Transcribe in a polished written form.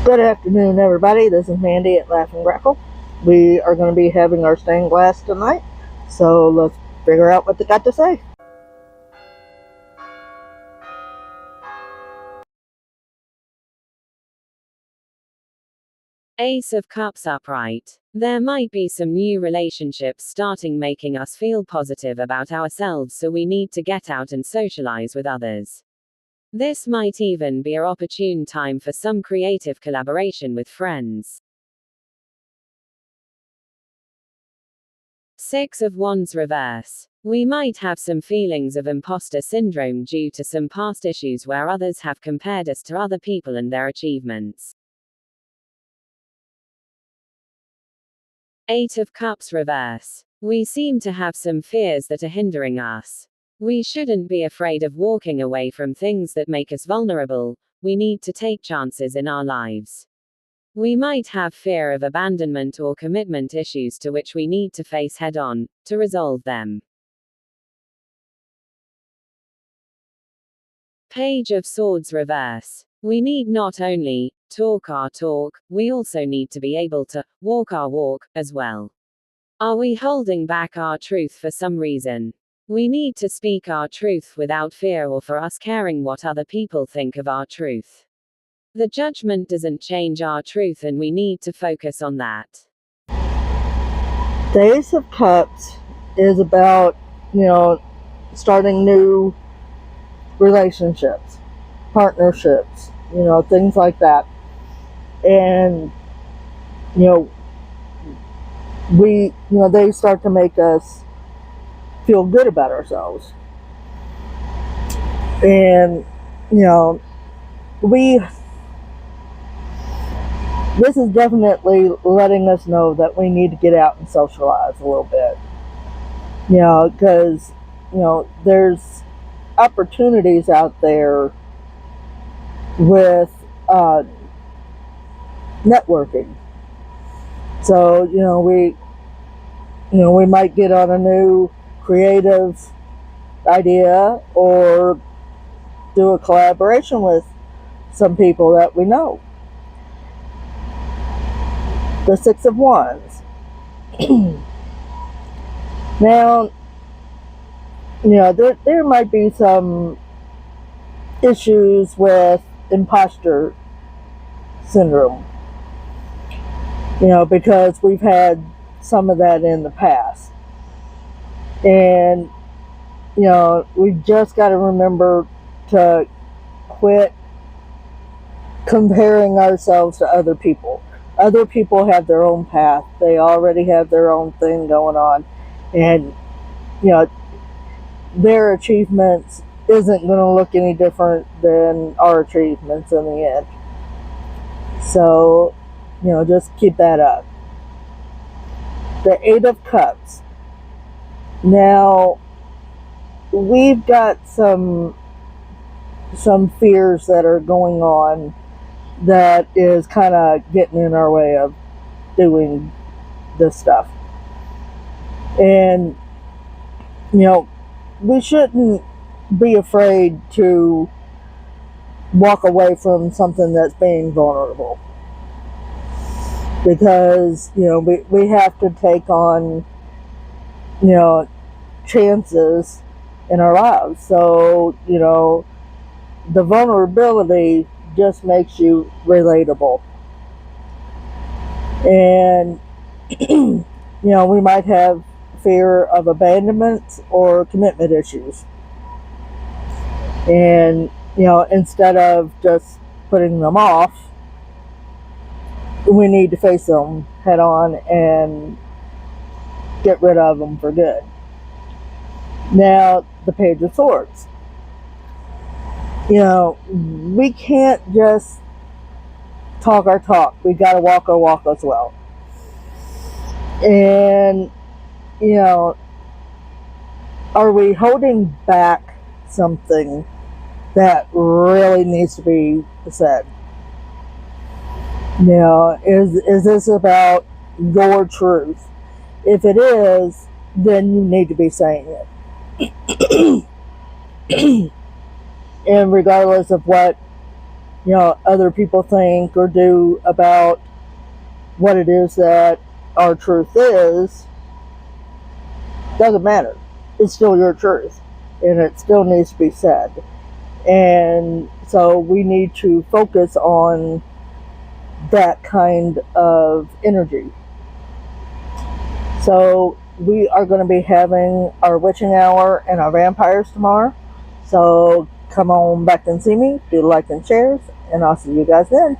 Good afternoon, everybody. This is Mandy at Laugh and Grackle. We are going to be having our stained glass tonight, so let's figure out what they got to say. Ace of Cups upright. There might be some new relationships starting making us feel positive about ourselves, so we need to get out and socialize with others. This might even be an opportune time for some creative collaboration with friends. Six of Wands reverse. We might have some feelings of imposter syndrome due to some past issues where others have compared us to other people and their achievements. Eight of Cups reverse. We seem to have some fears that are hindering us. We shouldn't be afraid of walking away from things that make us vulnerable. We need to take chances in our lives. We might have fear of abandonment or commitment issues to which we need to face head on, to resolve them. Page of Swords reverse. We need not only talk our talk, we also need to be able to walk our walk as well. Are we holding back our truth for some reason? We need to speak our truth without fear or for us caring what other people think of our truth. The judgment doesn't change our truth, and we need to focus on that. The Ace of Cups is about, starting new relationships, partnerships, things like that. And, they start to make us feel good about ourselves. And, we this is definitely letting us know that we need to get out and socialize a little bit. Because, there's opportunities out there with networking. So, we might get on a new creative idea or do a collaboration with some people that we know. The Six of Wands. Now, there might be some issues with imposter syndrome, because we've had some of that in the past. And, we've just got to remember to quit comparing ourselves to other people. Other people have their own path. They already have their own thing going on. And, their achievements isn't going to look any different than our achievements in the end. So, just keep that up. The Eight of Cups. Now, we've got some fears that are going on that is kind of getting in our way of doing this stuff. And, we shouldn't be afraid to walk away from something that's being vulnerable. Because, we have to take on, chances in our lives. So, the vulnerability just makes you relatable. And, we might have fear of abandonment or commitment issues. And, instead of just putting them off, we need to face them head on and get rid of them for good. Now, the Page of Swords. We can't just talk our talk. We got to walk our walk as well. And, are we holding back something that really needs to be said? Is this about your truth? If it is, then you need to be saying it. And regardless of what other people think or do about what it is that our truth is, doesn't matter. It's still your truth, and it still needs to be said. And so we need to focus on that kind of energy. So we are going to be having our witching hour and our vampires tomorrow. So come on back and see me, do like and shares, and I'll see you guys then.